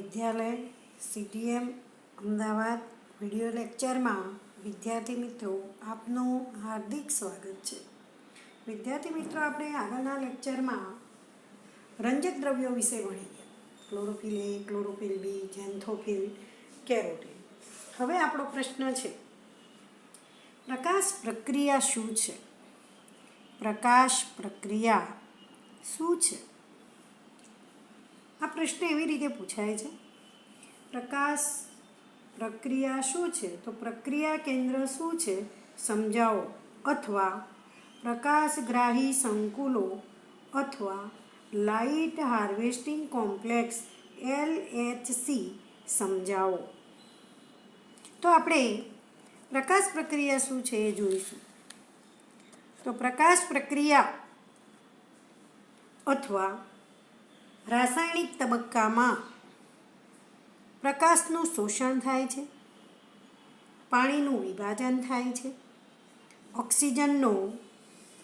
વિદ્યાલય CTM Ahmedabad video લેક્ચરમાં વિદ્યાર્થી મિત્રો આપનું હાર્દિક સ્વાગત છે. વિદ્યાર્થી મિત્રો, આપણે આગળના લેક્ચરમાં રંજક દ્રવ્યો વિશે ભણી ગયા. Chlorophyll A, chlorophyll B, xanthophyll, carotene. હવે આપણો પ્રશ્ન છે, પ્રકાશ પ્રક્રિયા શું છે? પ્રકાશ પ્રક્રિયા શું છે? આ પ્રશ્ન એવી રીતે પૂછાય છે, પ્રકાશ પ્રક્રિયા શું છે? તો પ્રક્રિયા કેન્દ્ર શું છે સમજાવો, અથવા પ્રકાશગ્રાહી સંકુલો અથવા લાઇટ હાર્વેસ્ટિંગ કોમ્પ્લેક્સ LHC સમજાવો. તો આપણે પ્રકાશ પ્રક્રિયા શું છે એ જોઈશું. તો પ્રકાશ પ્રક્રિયા અથવા રાસાયણિક તબક્કામાં પ્રકાશનું શોષણ થાય છે, પાણીનું વિભાજન થાય છે, ઓક્સિજનનો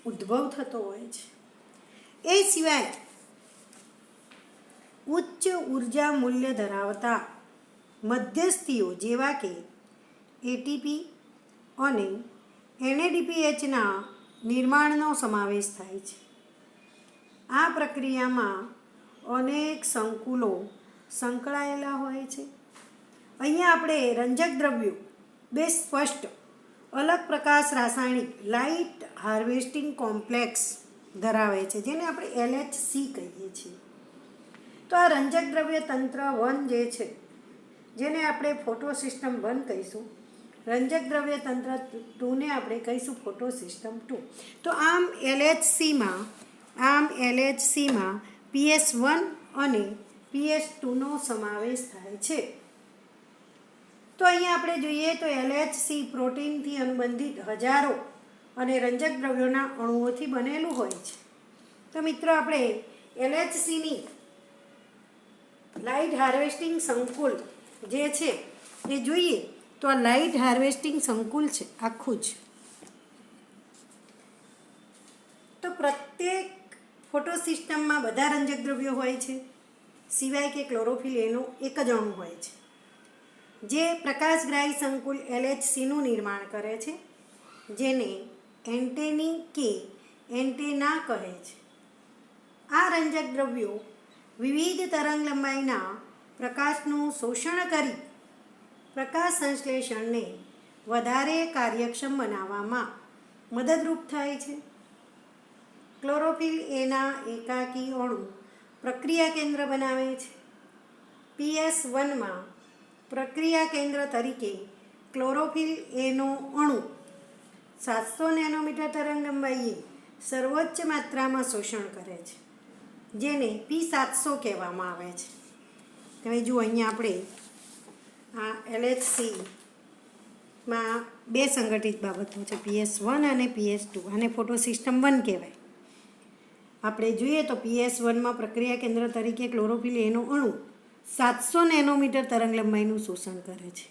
ઉદ્ભવ થતો હોય છે. એ સિવાય ઉચ્ચ ઉર્જા મૂલ્ય ધરાવતા મધ્યસ્થીઓ જેવા કે ATP અને NADPHના નિર્માણનો સમાવેશ થાય છે. આ પ્રક્રિયામાં અનેક સંકુલો સંકળાયેલા હોય છે. અહીંયા આપણે રંજક દ્રવ્યો બે સ્પષ્ટ અલગ પ્રકાશ રાસાયણિક લાઇટ હાર્વેસ્ટિંગ કોમ્પ્લેક્સ ધરાવે છે, જેને આપણે LHC કહીએ છીએ. તો આ રંજક દ્રવ્ય તંત્ર 1 જે છે, જેને આપણે ફોટો સિસ્ટમ 1 કહીશું, રંજક દ્રવ્ય તંત્ર 2 ને આપણે કહીશું ફોટો સિસ્ટમ 2. તો આમ LHCમાં PS1 અને PS2નો સમાવેશ થાય છે. તો અહીંયા આપણે જોઈએ તો LHC પ્રોટીનથી અનુબંધિત હજારો અને રંજક દ્રવ્યોના અણુઓથી બનેલું હોય છે. તો મિત્રો, આપણે LHCની લાઇટ હાર્વેસ્ટિંગ સંકુલ જે છે એ જોઈએ તો આ લાઇટ હાર્વેસ્ટિંગ સંકુલ છે આખું જ. તો પ્રત્યેક ફોટો સિસ્ટમમાં બધા રંજક દ્રવ્યો હોય છે, સિવાય કે ક્લોરોફિલ એનો એક જ અણુ હોય છે, જે પ્રકાશગ્રાહી સંકુલ LHCનું નિર્માણ કરે છે, જેને એન્ટેની કે એન્ટેના કહે છે. આ રંજક દ્રવ્યો વિવિધ તરંગલંબાઈના પ્રકાશનું શોષણ કરી પ્રકાશ સંશ્લેષણને વધારે કાર્યક્ષમ બનાવવામાં મદદરૂપ થાય છે. ક્લોરોફિલ એના એકાકી અણુ પ્રક્રિયા કેન્દ્ર બનાવે છે. PS1માં પ્રક્રિયા કેન્દ્ર તરીકે ક્લોરોફિલ એનો અણુ 700 નેનોમીટર તરંગલંબાઈએ સર્વોચ્ચ માત્રામાં શોષણ કરે છે, જેને P700 કહેવામાં આવે છે. તમે જુઓ, અહીંયા આપણે આ LHCમાં બે સંગઠિત બાબતો છે, PS1 અને PS2. આને ફોટો સિસ્ટમ 1 કહેવાય. આપણે જોઈએ તો PS1માં પ્રક્રિયા કેન્દ્ર તરીકે ક્લોરોફિલ એનો અણુ 700 નેનોમીટર તરંગલંબાઈનું શોષણ કરે છે.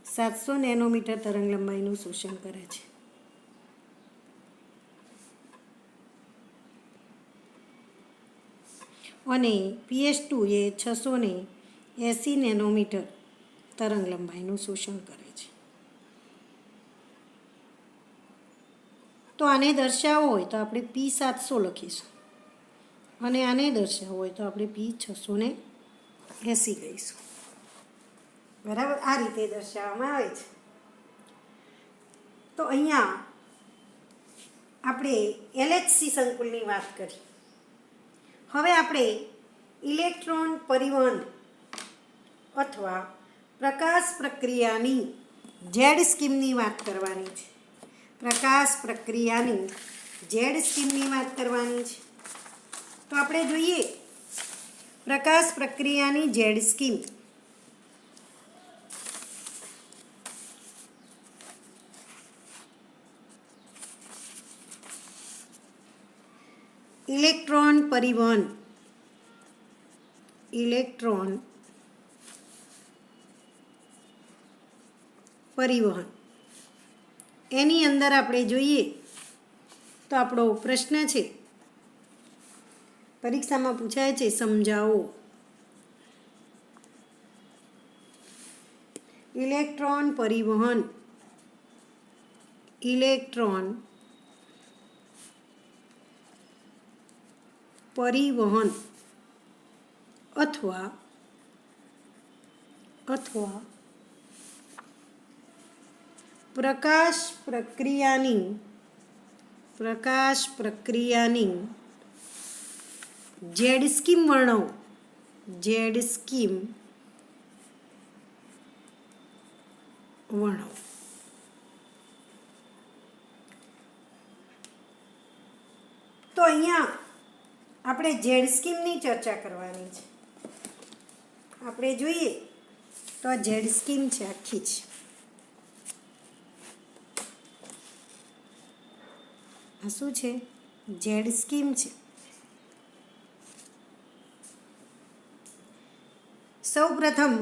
700 નેનોમીટર તરંગલંબાઈનું શોષણ કરે છે. અને PS2 એ 680 નેનોમીટર તરંગલંબાઈનું શોષણ કરે છે. તો આને દર્શાવવો હોય તો આપણે P700 લખીશું, અને આને દર્શાવવો હોય તો આપણે P680 કહીશું. બરાબર, આ રીતે દર્શાવવામાં આવે છે. તો અહીંયા આપણે LHC સંકુલની વાત કરી. હવે આપણે ઇલેક્ટ્રોન પરિવહન અથવા પ્રકાશ પ્રક્રિયાની Z સ્કીમની વાત કરવાની છે. પ્રકાશ પ્રક્રિયાની Z સ્કીમની વાત કરવાની છે. તો આપણે જોઈએ પ્રકાશ પ્રક્રિયાની Z સ્કીમ. ઇલેક્ટ્રોન પરિવહન એની અંદર આપણે જોઈએ તો આપણો પ્રશ્ન છે, પરીક્ષામાં પૂછાય છે, સમજાવો. ઇલેક્ટ્રોન પરિવહન અથવા પ્રકાશ પ્રક્રિયાની ઝેડ સ્કીમ વર્ણવો. તો અહીંયા આપણે ઝેડ સ્કીમની ચર્ચા કરવાની છે. આપણે જોઈએ તો આ ઝેડ સ્કીમ છે આખી જ. આ શું છે? ઝેડ સ્કીમ છે. સૌ પ્રથમ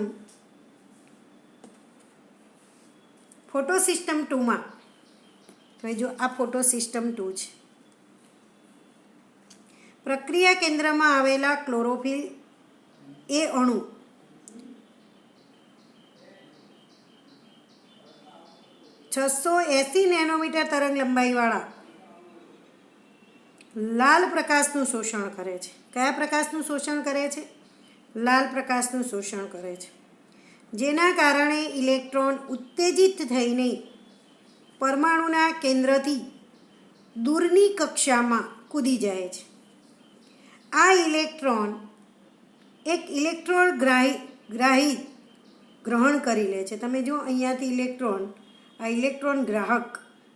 ફોટો સિસ્ટમ 2માં તો જો આ ફોટો સિસ્ટમ 2 છે. પ્રક્રિયા કેન્દ્રમાં આવેલા ક્લોરોફિલ એ અણુ (680 નેનોમીટર તરંગ લંબાઈવાળા લાલ પ્રકાશનું શોષણ કરે છે. કયા પ્રકાશનું શોષણ કરે છે? લાલ પ્રકાશનું શોષણ કરે છે. જેના કારણે ઇલેક્ટ્રોન ઉત્તેજિત થઈને પરમાણુના કેન્દ્રથી દૂરની કક્ષામાં કૂદી જાય છે. આ ઇલેક્ટ્રોન એક ઇલેક્ટ્રોન ગ્રાહી ગ્રહણ કરી લે છે. તમે જો અહીંયાથી આ ઇલેક્ટ્રોન ગ્રાહક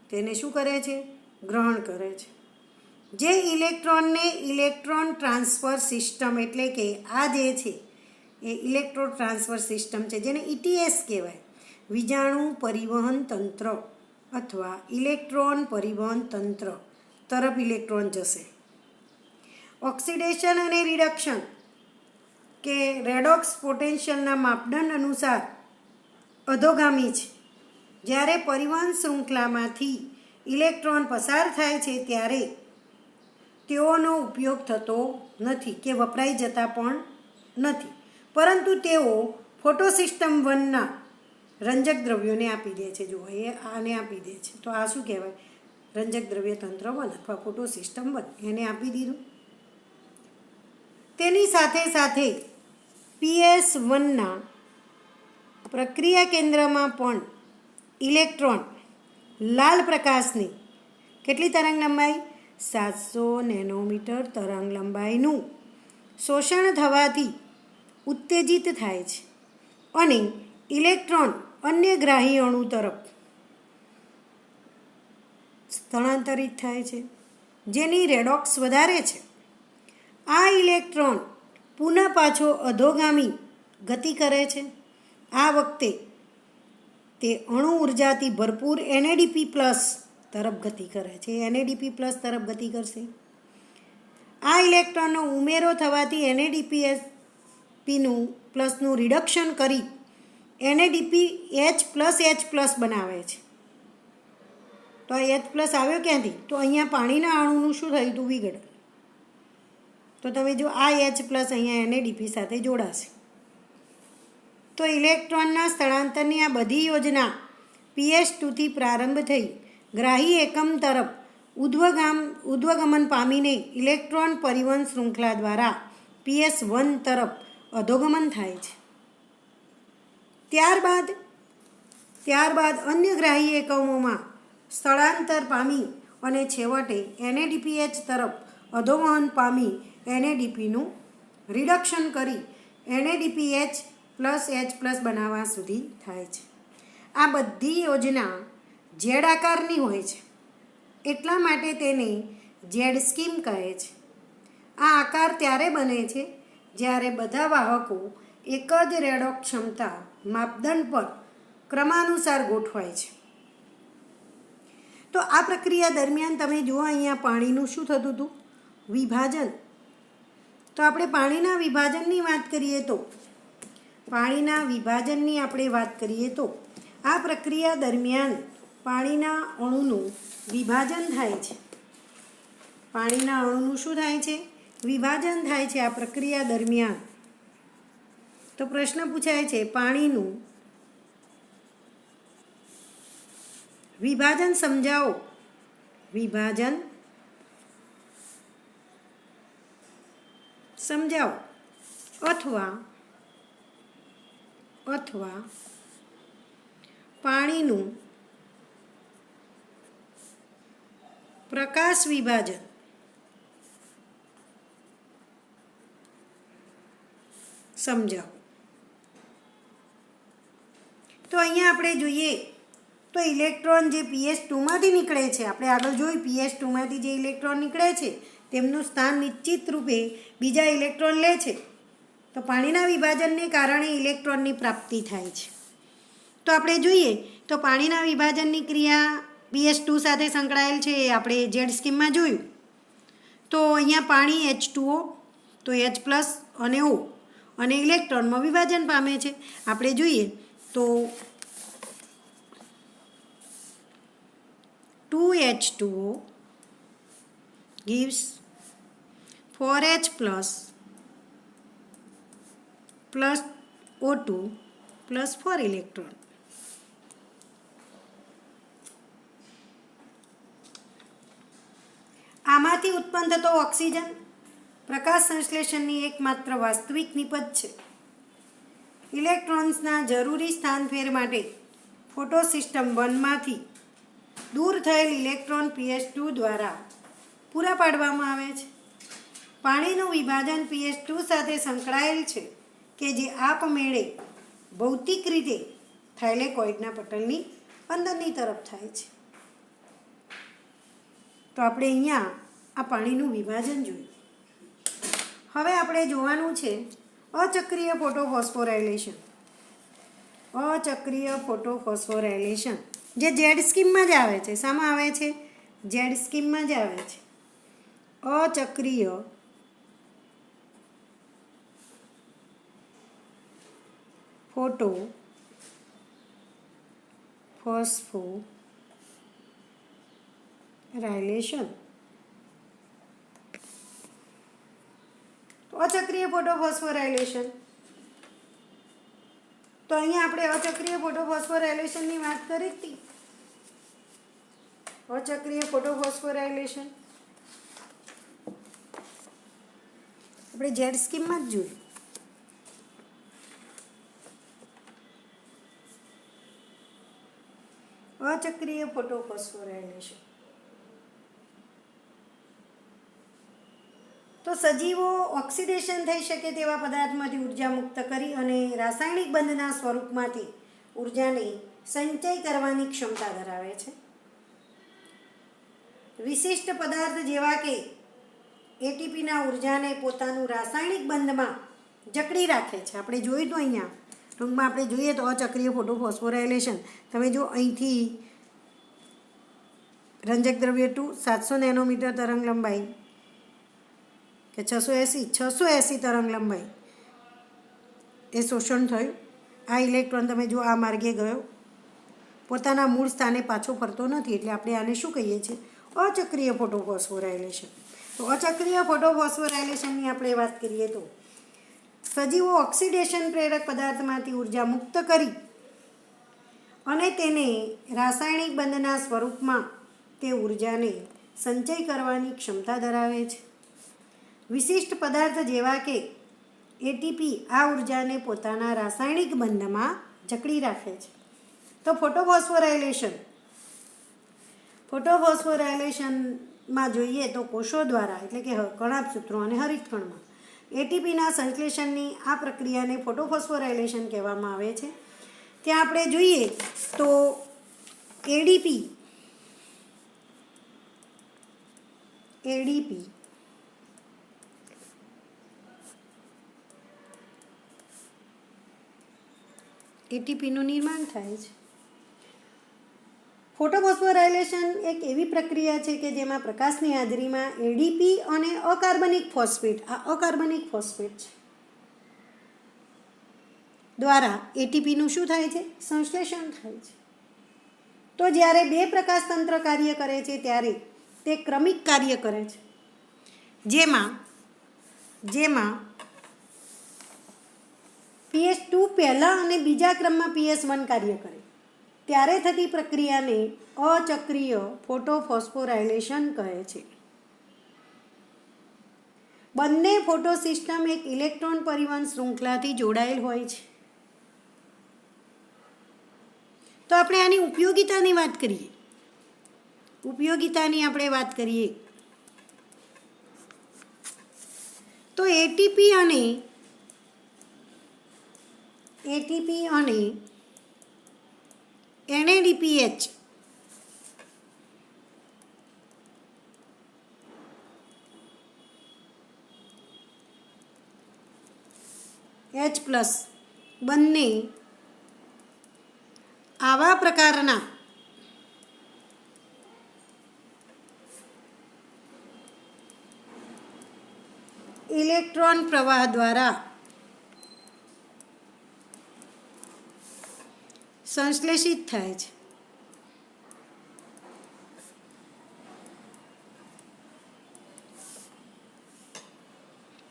તેને શું કરે છે? ગ્રહણ કરે છે. જે ઇલેક્ટ્રોનને ઇલેક્ટ્રોન ટ્રાન્સફર સિસ્ટમ એટલે કે આ જે છે એ ઇલેક્ટ્રોન ટ્રાન્સફર સિસ્ટમ છે, જેને ETS કહેવાય. વીજાણુ પરિવહન તંત્ર અથવા ઇલેક્ટ્રોન પરિવહન તંત્ર તરફ ઇલેક્ટ્રોન જશે. ઓક્સિડેશન અને રિડક્શન કે રેડોક્સ પોટેન્શિયલના માપદંડ અનુસાર અધોગામી છે. જ્યારે પરિવહન શૃંખલામાંથી ઇલેક્ટ્રોન પસાર થાય છે ત્યારે તેઓનો ઉપયોગ થતો નથી કે વપરાઈ જતા પણ નથી, પરંતુ તેઓ ફોટોસિસ્ટમ 1ના રંજક દ્રવ્યોને આપી દે છે. જુઓ, એ આને આપી દે છે. તો આ શું કહેવાય? રંજક દ્રવ્ય તંત્ર 1 અથવા ફોટોસિસ્ટમ 1 એને આપી દીધું. તેની સાથે PS1ના પ્રક્રિયા કેન્દ્રમાં પણ ઇલેક્ટ્રોન લાલ પ્રકાશની કેટલી તરંગ લંબાઈ? 700 નેનોમીટર તરંગ લંબાઈનું શોષણ થવાથી ઉત્તેજિત થાય છે અને ઇલેક્ટ્રોન અન્ય ગ્રાહી અણુ તરફ સ્થળાંતરિત થાય છે, જેની રેડોક્સ વધારે છે. આ ઇલેક્ટ્રોન પુનઃ પાછો અધોગામી ગતિ કરે છે. આ વખતે તે અણુ ઉર્જાથી ભરપૂર NADP+ તરફ ગતિ કરે છે. NADP+ તરફ ગતિ કરશે. આ ઇલેક્ટ્રોનનો ઉમેરો થવાથી NADPનું રિડક્શન કરી NADPH+H+ બનાવે છે. તો આ H+ આવ્યો ક્યાંથી? તો અહીંયા પાણીના અણુનું શું થયું હતું? વિઘટન. તો તમે જો આ H+ અહીંયા NADP સાથે જોડાશે. તો ઇલેક્ટ્રોનના સ્થળાંતરની આ બધી યોજના PS2થી પ્રારંભ થઈ ગ્રાહી એકમ તરફ ઉધ્વગમન પામીને ઇલેક્ટ્રોન પરિવહન શૃંખલા દ્વારા PS1 તરફ અધોગમન થાય છે. ત્યારબાદ અન્ય ગ્રાહી એકમોમાં સ્થળાંતર પામી અને છેવટે NADPH તરફ અધોવહન પામી NADPનું રિડક્શન કરી NADPH+H+ બનાવવા સુધી થાય છે. આ બધી યોજના ઝેડ આકારની હોય છે, એટલા માટે તેને ઝેડ સ્કીમ કહે છે. આ આકાર ત્યારે બને છે જ્યારે બધા વાહકો એક જ રેડોક્સ ક્ષમતા માપદંડ પર ક્રમાનુસાર ગોઠવાય છે. તો આ પ્રક્રિયા દરમિયાન તમે જુઓ અહીંયા પાણીનું શું થતું હતું? વિભાજન. તો આપણે પાણીના વિભાજનની વાત કરીએ તો આ પ્રક્રિયા દરમિયાન પાણીના અણુનું વિભાજન થાય છે. પાણીના અણુનું શું થાય છે? વિભાજન થાય છે આ પ્રક્રિયા દરમિયાન. તો પ્રશ્ન પૂછાય છે, પાણીનું વિભાજન સમજાવો. વિભાજન સમજાવો. અથવા પાણીનું પ્રકાશ વિભાજન સમજાવો. તો અહીંયા આપણે જોઈએ તો ઇલેક્ટ્રોન જે PS2માંથી નીકળે છે, આપણે આગળ જોયું PS2માંથી જે ઇલેક્ટ્રોન નીકળે છે તેમનું સ્થાન નિશ્ચિત રૂપે બીજા ઇલેક્ટ્રોન લે છે. તો પાણીના વિભાજનને કારણે ઇલેક્ટ્રોનની પ્રાપ્તિ થાય છે. તો આપણે જોઈએ તો પાણીના વિભાજનની ક્રિયા PS2 સાથે સંકળાયેલ છે એ આપણે ઝેડ સ્કીમમાં જોયું. તો અહીંયા પાણી H2O, તો H+ અને O અને ઇલેક્ટ્રોનમાં વિભાજન પામે છે. આપણે જોઈએ તો 2H2O gives 4H plus O2 plus 4 electron. આમાંથી ઉત્પન્ન થતો ઓક્સિજન પ્રકાશ સંશ્લેષણની એકમાત્ર વાસ્તવિક નિપજ છે. ઇલેક્ટ્રોન્સના જરૂરી સ્થાનફેર માટે ફોટોસિસ્ટમ 1માંથી દૂર થયેલ ઇલેક્ટ્રોન PS2 દ્વારા પૂરા પાડવામાં આવે છે. પાણીનું વિભાજન PS2 સાથે સંકળાયેલ છે કે જે આપમેળે ભૌતિક રીતે થાઇલેકોઇડના પટલની અંદરની તરફ થાય છે. તો આપણે અહીંયા આ પાણીનું વિભાજન જોયું. હવે આપણે જોવાનું છે અચક્રીય ફોટોફોસ્ફોરાયલેશન. અચક્રીય ફોટોફોસ્ફોરાયલેશન જે ઝેડ સ્કીમમાં જ આવે છે. શામાં આવે છે? ઝેડ સ્કીમમાં જ આવે છે. અચક્રીય ફોટોફોસ્ફોરાયલેશન. અચક્રીય ફોટોફોસ્ફોરાયલેશન. તો અહીંયા આપણે અચક્રીય ફોટોફોસ્ફોરાયલેશનની વાત કરી હતી. અચક્રીય ફોટોફોસ્ફોરાયલેશન આપણે ઝેડ સ્કીમમાં જ જોયું. અચક્રીય ફોટોફોસ્ફોરાયલેશન. તો સજીવો ઓક્સિડેશન થઈ શકે તેવા પદાર્થમાંથી ઉર્જા મુક્ત કરી અને રાસાયણિક બંધના સ્વરૂપમાંથી ઉર્જાને સંચય કરવાની ક્ષમતા ધરાવે છે. વિશિષ્ટ પદાર્થ જેવા કે એટીપીના ઉર્જાને પોતાનું રાસાયણિક બંધમાં જકડી રાખે છે. આપણે જોયું તો અહીંયા ટૂંકમાં આપણે જોઈએ તો અચક્રીય ફોટોફોસ્ફોરાયલેશન. તમે જો અહીંથી રંજક દ્રવ્ય 2 700 નેનોમીટર તરંગ લંબાઈ કે 680 તરંગ લંબાઈ એ શોષણ થયું. આ ઇલેક્ટ્રોન તમે જો આ માર્ગે ગયો, પોતાના મૂળ સ્થાને પાછો ફરતો નથી, એટલે આપણે આને શું કહીએ છીએ? અચક્રીય ફોટોફોસ્ફોરાયલેશન. તો અચક્રીય ફોટોફોસ્ફોરાયલેશનની આપણે વાત કરીએ તો સજીવો ઓક્સિડેશન પ્રેરક પદાર્થમાંથી ઉર્જા મુક્ત કરી અને તેને રાસાયણિક બંધના સ્વરૂપમાં તે ઉર્જાને સંચય કરવાની ક્ષમતા ધરાવે છે. વિશિષ્ટ પદાર્થ જેવા કે એટીપી આ ઉર્જાને પોતાના રાસાયણિક બંધમાં જકડી રાખે છે. તો ફોટોફોસ્ફોરાયલેશનમાં જોઈએ તો કોષો દ્વારા એટલે કે કણાભસૂત્રો અને હરિતકણમાં એટીપીના સંશ્લેષણની આ પ્રક્રિયાને ફોટોફોસ્ફોરાયલેશન કહેવામાં આવે છે. ત્યાં આપણે જોઈએ તો એડીપી એટીપીનું નિર્માણ થાય છે. ફોટોફોસ્ફોરાયલેશન એક એવી પ્રક્રિયા છે કે જેમાં પ્રકાશની હાજરીમાં એડીપી અને અકાર્બનિક ફોસ્ફેટ, આ અકાર્બનિક ફોસ્ફેટ છે, દ્વારા એટીપીનું શું થાય છે? સંશ્લેષણ થાય છે. તો જ્યારે બે પ્રકાશ તંત્ર કાર્ય કરે છે ત્યારે તે ક્રમિક કાર્ય કરે છે, જેમાં PS2 પહેલા અને બીજા ક્રમમાં PS1 કાર્ય કરે. ત્યારે થતી પ્રક્રિયાને અચક્રીય ફોટોફોસ્ફોરાયલેશન કહે છે. બંને ફોટો સિસ્ટમ એક ઇલેક્ટ્રોન પરિવહન શૃંખલાથી જોડાયેલ હોય છે. તો આપણે આની ઉપયોગિતાની વાત કરીએ. આપણે વાત કરીએ તો એટીપી અને NADPH H+ બંને આવા પ્રકારના ઇલેક્ટ્રોન પ્રવાહ દ્વારા સંશ્લેષિત થાય છે.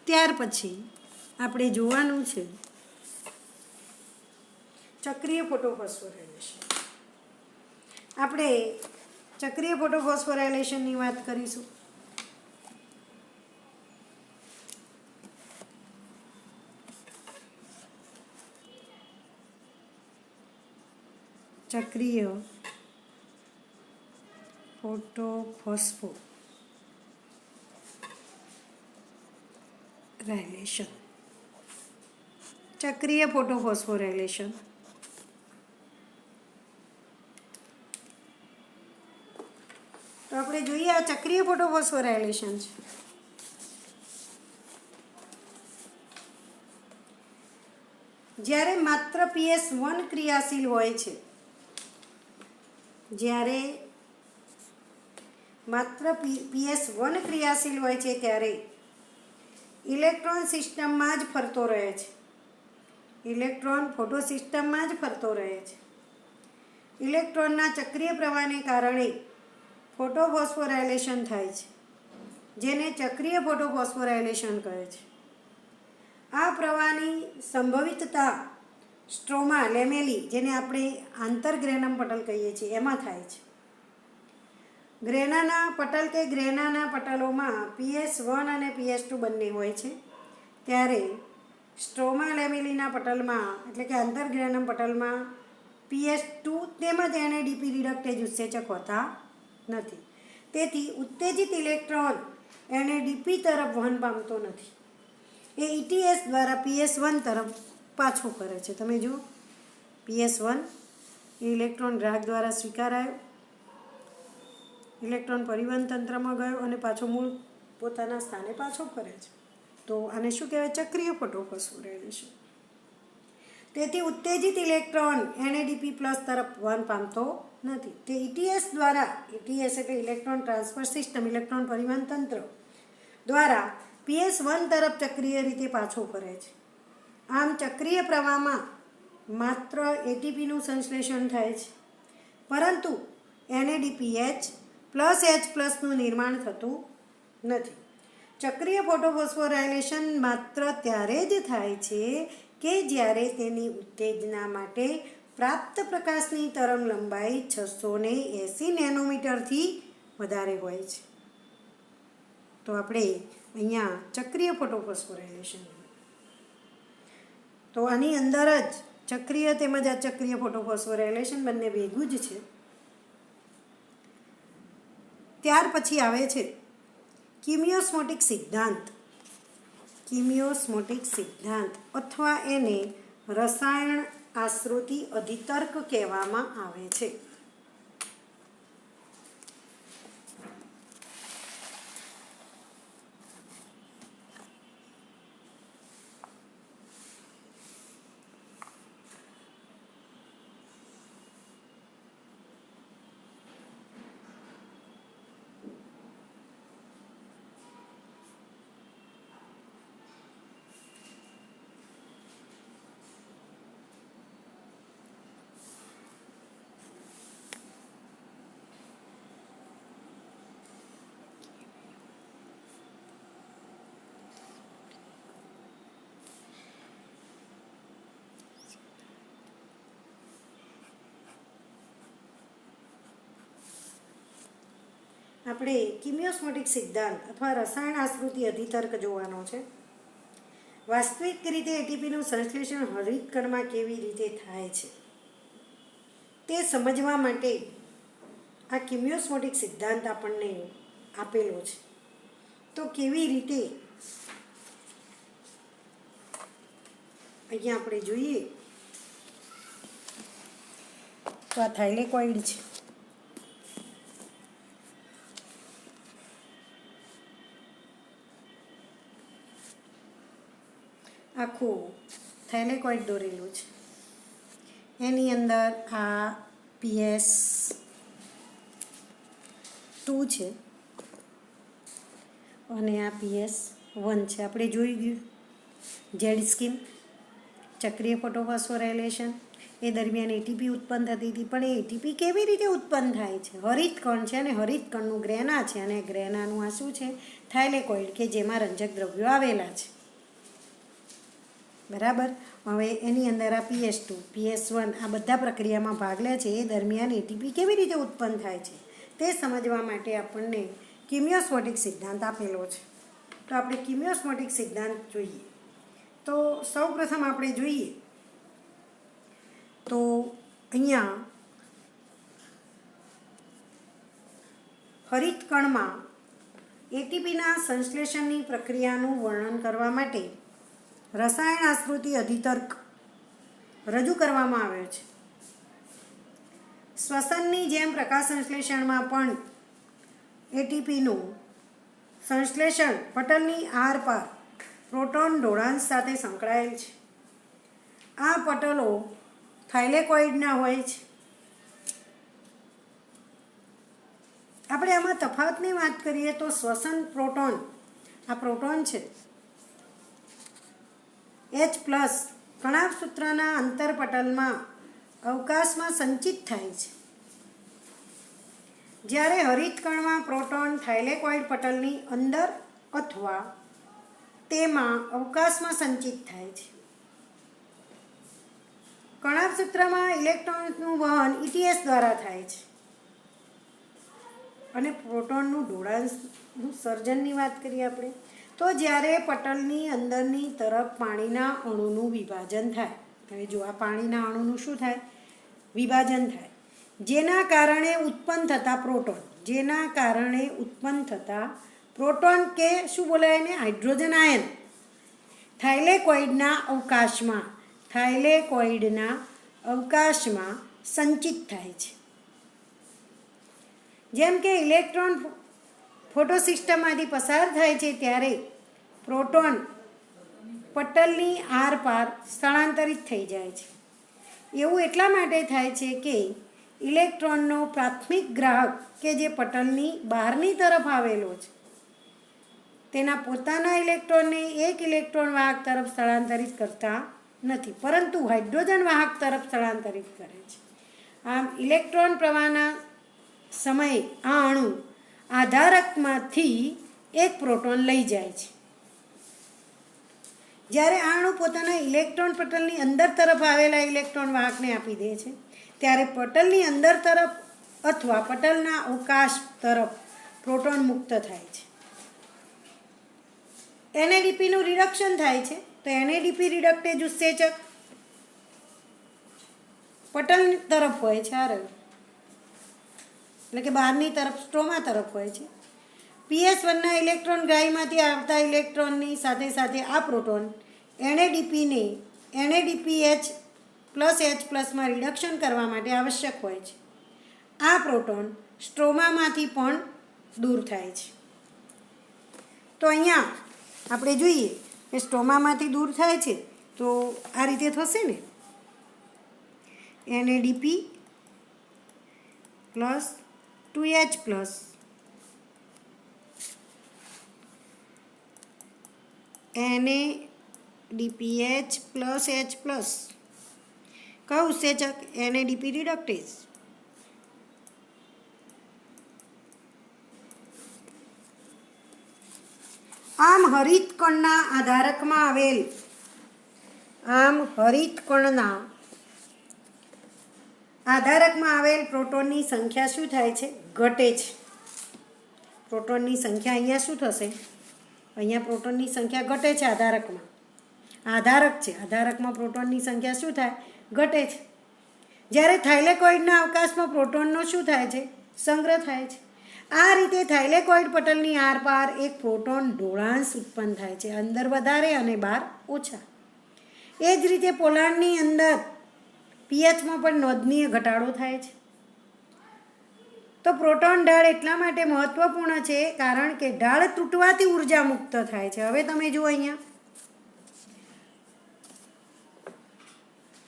ત્યાર પછી આપણે જોવાનું છે ચક્રીય ફોટોફોસ્ફોરાયલેશન. આપણે ચક્રીય ફોટોફોસ્ફોરાયલેશનની વાત કરીશું. ચક્રીય ફોટોફોસ્ફોરાયલેશન. તો આપણે જોઈએ આ ચક્રીય ફોટોફોસ્ફોરાયલેશન છે. જ્યારે માત્ર PS1 ક્રિયાશીલ હોય છે, ત્યારે ઇલેક્ટ્રોન સિસ્ટમમાં જ ફરતો રહે છે. ઇલેક્ટ્રોન ફોટો સિસ્ટમમાં જ ફરતો રહે છે. ઇલેક્ટ્રોનના ચક્રીય પ્રવાહને કારણે ફોટોફોસ્ફોરાયલેશન થાય છે, જેને ચક્રીય ફોટોફોસ્ફોરાયલેશન કહે છે. આ પ્રવાહની સંભવિતતા સ્ટ્રોમા લેમેલી, જેને આપણે આંતરગ્રેનમ પટલ કહીએ છીએ, એમાં થાય છે. ગ્રેનાના પટલોમાં PS1 અને PS2 બંને હોય છે, ત્યારે સ્ટ્રોમા લેમેલીના પટલમાં એટલે કે આંતરગ્રેનમ પટલમાં PS2 તેમજ NADP રિડક્ટેજ ઉત્સેચક હોતા નથી. તેથી ઉત્તેજિત ઇલેક્ટ્રોન NADP તરફ વહન પામતો નથી. એ ETS દ્વારા PS1 તરફ પાછો કરે છે. તમે જુઓ, PS1 ઇલેક્ટ્રોન રાગ દ્વારા સ્વીકારાયો, ઇલેક્ટ્રોન પરિવહન તંત્રમાં ગયો અને પાછો મૂળ પોતાના સ્થાને પાછો ફરે છે. તો આને શું કહેવાય? ચક્રીય ફોટોફોસ્ફોરાયલેશન. તેથી ઉત્તેજિત ઇલેક્ટ્રોન NADP+ તરફ વહન પામતો નથી. તે ETS દ્વારા, ETS એટલે ઇલેક્ટ્રોન ટ્રાન્સફર સિસ્ટમ, ઇલેક્ટ્રોન પરિવહન તંત્ર દ્વારા PS1 તરફ ચક્રીય રીતે પાછો ફરે છે. આમ ચક્રીય પ્રવાહમાં માત્ર ATPનું સંશ્લેષણ થાય છે, પરંતુ NADPH પ્લસ H+નું નિર્માણ થતું નથી. ચક્રીય ફોટોફોસ્ફોરાયલેશન માત્ર ત્યારે જ થાય છે કે જ્યારે તેની ઉત્તેજના માટે પ્રાપ્ત પ્રકાશની તરંગ લંબાઈ 680 નેનોમીટરથી વધારે હોય છે. તો આપણે અહીંયા ચક્રીય ફોટોફોસ્ફોરાયલેશન, તો આની અંદર જ ચક્રીય તેમજ અચક્રીય ફોટોફોસ્ફોરાયલેશન બંને ભેગું જ છે. ત્યાર પછી આવે છે કિમિયોસ્મોટિક સિદ્ધાંત અથવા એને રસાયણ આશ્રુતિ અધિતર્ક કહેવામાં આવે છે. આપણે કિમિયોસ્મોટિક સિદ્ધાંત અથવા રસાયણ આશ્રિત અધિતર્ક જોવાનો છે. વાસ્તવિક રીતે એટીપીનું સંશ્લેષણ હરિતકણમાં કેવી રીતે થાય છે તે સમજવા માટે આ કિમિયોસ્મોટિક સિદ્ધાંત આપણને આપેલો છે. તો કેવી રીતે અહીંયા આપણે જોઈએ તો આ થાઇલેકોઇડ છે. આખું થાઇલેકોઇડ દોરેલું છે. એની અંદર આ PS2 છે અને આ PS1 છે. આપણે જોઈ ગયું જેડ સ્કીમ, ચક્રીય ફોટોફોસ્ફોરાયલેશન, એ દરમિયાન એટીપી ઉત્પન્ન થતી હતી. પણ એ એટીપી કેવી રીતે ઉત્પન્ન થાય છે? હરિતકણ છે અને હરિતકણનું ગ્રેના છે અને ગ્રેનાનું આ શું છે? થાઇલેકોઇડ, કે જેમાં રંજક દ્રવ્યો આવેલા છે. બરાબર. હવે એની અંદર આ PS2, PS1 આ બધા પ્રક્રિયામાં ભાગ લે છે. એ દરમિયાન એટીપી કેવી રીતે ઉત્પન્ન થાય છે તે સમજવા માટે આપણને કિમિયોસ્મોટિક સિદ્ધાંત આપેલો છે. તો આપણે કિમિયોસ્મોટિક સિદ્ધાંત જોઈએ. તો સૌપ્રથમ આપણે જોઈએ તો અહીંયા હરિતકણમાં એટીપીના સંશ્લેષણની પ્રક્રિયાનું વર્ણન કરવા માટે રસાયણ આશ્રિત અધિતર્ક રજૂ કરવામાં આવ્યો છે. શ્વસનની જેમ પ્રકાશ સંશ્લેષણમાં પણ એટીપીનું સંશ્લેષણ પટલની આરપાર પ્રોટોન ઢોળાંશ સાથે સંકળાયેલ છે. આ પટલો થાઇલેકોઇડના હોય છે. આપણે આમાં તફાવતની વાત કરીએ તો શ્વસન પ્રોટોન, આ પ્રોટોન છે H+ કણાભસૂત્રના અંતરપટલમાં અવકાશમાં સંચિત થાય છે. જ્યારે હરિતકણમાં પ્રોટોન થાઇલેકોઇડ પટલની અંદર અથવા તેમાં અવકાશમાં સંચિત થાય છે. કણાભસૂત્રમાં ઇલેક્ટ્રોનનું વહન ETS દ્વારા થાય છે. અને પ્રોટોનનું ઢોળાંશનું સર્જનની વાત કરીએ આપણે તો જ્યારે પટલની અંદરની તરફ પાણીના અણુનું વિભાજન થાય. હવે જો આ પાણીના અણુનું શું થાય? વિભાજન થાય. જેના કારણે ઉત્પન્ન થતા પ્રોટોન કે શું બોલાય એને? હાઇડ્રોજન આયન થાઇલેકોઇડના અવકાશમાં સંચિત થાય છે. જેમ કે ઇલેક્ટ્રોન ફોટોસિસ્ટમમાંથી પસાર થાય છે ત્યારે પ્રોટોન પટલની આરપાર સ્થળાંતરિત થઈ જાય છે. એવું એટલા માટે થાય છે કે ઇલેક્ટ્રોનનો પ્રાથમિક ગ્રાહક કે જે પટલની બહારની તરફ આવેલો છે તેના પોતાના ઇલેક્ટ્રોનને એક ઇલેક્ટ્રોન વાહક તરફ સ્થળાંતરિત કરતા નથી, પરંતુ હાઇડ્રોજન વાહક તરફ સ્થળાંતરિત કરે છે. આમ ઇલેક્ટ્રોન પ્રવાહના સમયે આ અણુ આધારકમાંથી એક પ્રોટોન લઈ જાય છે. જ્યારે આ અણુ પોતાના ઇલેક્ટ્રોન પટલની અંદર તરફ આવેલા ઇલેક્ટ્રોન વાહકને આપી દે છે ત્યારે પટલની અંદર તરફ અથવા પટલના અવકાશ તરફ પ્રોટોન મુક્ત થાય છે. NADPનું રિડક્શન થાય છે. તો NADP રિડક્ટેજ ઉત્સેચક પટલ તરફ હોય છે, એટલે કે બહારની તરફ સ્ટ્રોમા તરફ હોય છે. PS1ના ઇલેક્ટ્રોન ગ્રાહીમાંથી આવતા ઇલેક્ટ્રોનની સાથે સાથે આ પ્રોટોન NADPને NADPH+H+ માં રિડક્શન કરવા માટે આવશ્યક હોય છે. આ પ્રોટોન સ્ટ્રોમામાંથી પણ દૂર થાય છે. તો અહીંયા આપણે જોઈએ કે સ્ટ્રોમામાંથી દૂર થાય છે તો આ રીતે થશે ને, NADP + 2H+, NADPH+H+, કયું ઉત્સેચક? NADP રિડક્ટેજ. આમ હરિતકણના આધારકમાં આવેલ પ્રોટોનની સંખ્યા શું થાય છે? ઘટે છે. પ્રોટોનની સંખ્યા અહીંયા શું થશે? અહીંયા પ્રોટોનની સંખ્યા ઘટે છે આધારકમાં. આધારક છે, આધારકમાં પ્રોટોનની સંખ્યા શું થાય? ઘટે છે. જ્યારે થાઇલેકોઇડના અવકાશમાં પ્રોટોનનો શું થાય છે? સંગ્રહ થાય છે. આ રીતે થાઇલેકોઇડ પટલની આરપાર એક પ્રોટોન ઢોળાંશ ઉત્પન્ન થાય છે, અંદર વધારે અને બહાર ઓછા. એ જ રીતે પોલાણની અંદર પીએચમાં પણ નોંધનીય ઘટાડો થાય છે. તો પ્રોટોન ઢાળ એટલા માટે મહત્વપૂર્ણ છે કારણ કે ઢાળ તૂટવાથી ઉર્જા મુક્ત થાય છે. હવે તમે જુઓ અહીંયા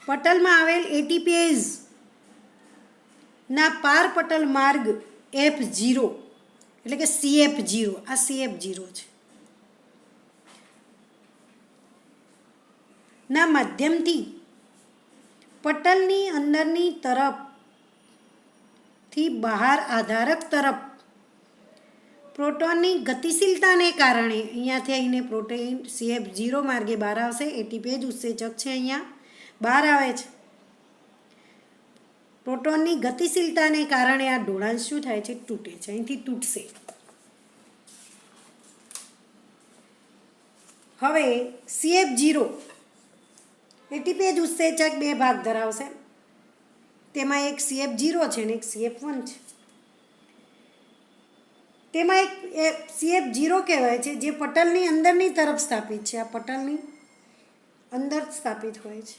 પટલમાં આવેલ એટીપેઝ ના પાર પટલ માર્ગ F0 એટલે કે CF0, આ CF0 છે, ના માધ્યમથી પટલની અંદરની તરફથી બહાર આધારક તરફ પ્રોટોનની ગતિશીલતાને કારણે અહીંયાથી આવીને પ્રોટીન CF0 માર્ગે બહાર આવશે. એટીપેજ ઉત્સેચક છે, અહીંયા બહાર આવે છે. પ્રોટોનની ગતિશીલતાને કારણે આ ઢોળાંશ શું થાય છે? તૂટે છે. અહીંથી તૂટશે. હવે CF0 એટીપેજ ઉત્સેચક બે ભાગ ધરાવશે. તેમાં એક CF0 છે અને એક CF1 છે. તેમાં એક CF0 કહેવાય છે જે પટલની અંદરની તરફ સ્થાપિત છે. આ પટલની અંદર સ્થાપિત હોય છે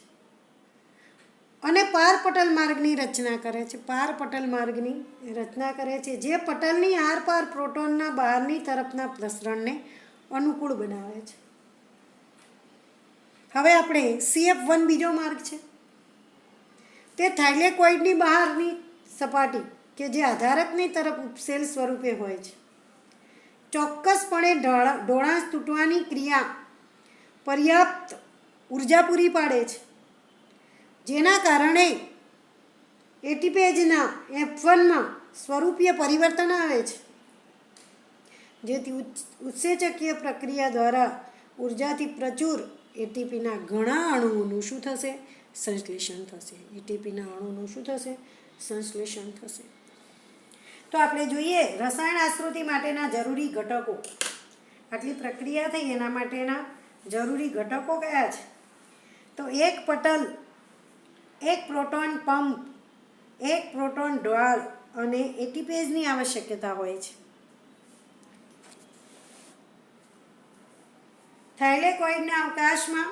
અને પાર પટલ માર્ગની રચના કરે છે. પાર પટલ માર્ગની રચના કરે છે જે પટલની આરપાર પ્રોટોનના બહારની તરફના પ્રસરણને અનુકૂળ બનાવે છે. હવે આપણે CF1 બીજો માર્ગ છે. તે થાઇલેકોઇડની બહારની સપાટી કે જે આધારકની તરફ ઉપસેલ સ્વરૂપે હોય છે. ચોક્કસપણે ઢોળાંશ તૂટવાની ક્રિયા પર્યાપ્ત ઉર્જા પૂરી પાડે છે, જેના કારણે એટીપેજના F1માં સ્વરૂપીય પરિવર્તન આવે છે, જેથી ઉત્સેચકીય પ્રક્રિયા દ્વારા ઉર્જાથી પ્રચુર એટીપીના ઘણા અણુઓનું શું થશે? સંશ્લેષણ થશે. એટીપીના અણુનું શું થશે? સંશ્લેષણ થશે. તો આપણે જોઈએ રસાયણ આશ્રુતિ માટેના જરૂરી ઘટકો. આટલી પ્રક્રિયા થઈ એના માટેના જરૂરી ઘટકો કયા છે? તો એક પટલ, એક પ્રોટોન પંપ, એક પ્રોટોન ઢાળ અને એટીપેઝની આવશ્યકતા હોય છે. થાઇલેકોઇડના અવકાશમાં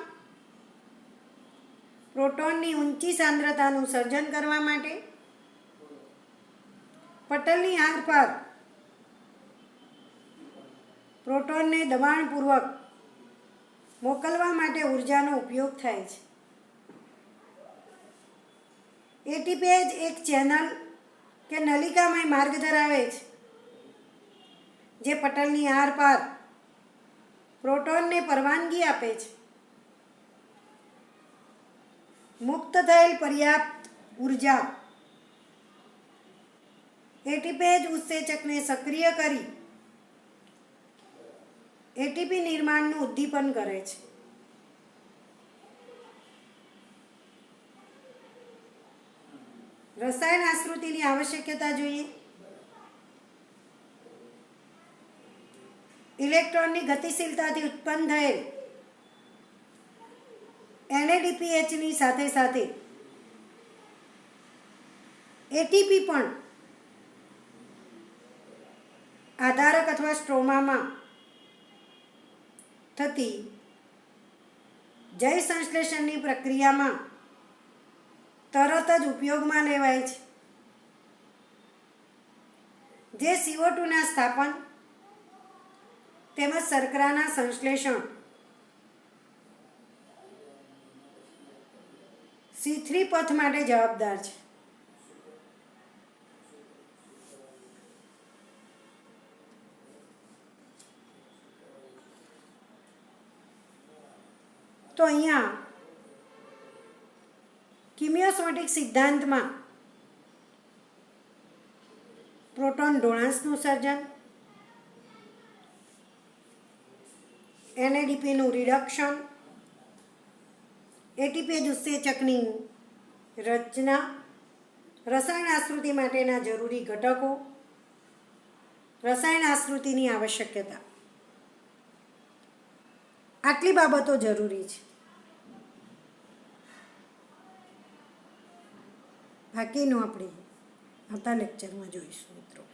પ્રોટોનની ઊંચી સાંદ્રતાનું સર્જન કરવા માટે પટલની આરપાર પ્રોટોનને દબાણપૂર્વક મોકલવા માટે ઉર્જાનો ઉપયોગ થાય છે. એટીપેજ એક ચેનલ કે નલિકામય માર્ગ ધરાવે છે જે પટલની આરપાર પ્રોટોનને પરવાનગી આપે છે મુક્ત થયેલ પર્યાપ્ત ઉર્જા એટીપેજ ઉત્સેચકને સક્રિય કરી એટીપી નિર્માણનું ઉદ્દીપન કરે છે. રસાયણ આશ્રુતિની આવશ્યકતા જોઈએ. ઇલેક્ટ્રોનની ગતિશીલતાથી ઉત્પન્ન થયેલ NADPHની સાથે સાથે એટીપી પણ આધારક અથવા સ્ટ્રોમામાં થતી જય સંશ્લેષણની પ્રક્રિયામાં તરત જ ઉપયોગમાં લેવાય છે, જે CO2ના સ્થાપન તેમજ શર્કરાના સંશ્લેષણ C3 પથ માટે જવાબદાર છે. તો અહીંયા કિમિયોસ્મોટિક સિદ્ધાંતમાં પ્રોટોન ઢોળાંશનું સર્જન, NADPનું રિડક્શન, એટીપેજ ઉત્સેચકની રચના, રસાયણ આશ્રુતિ માટેના જરૂરી ઘટકો, રસાયણ આશ્રુતિની આવશ્યકતા, આટલી બાબતો જરૂરી છે. બાકીનું આપણે આવતા લેક્ચરમાં જોઈશું મિત્રો.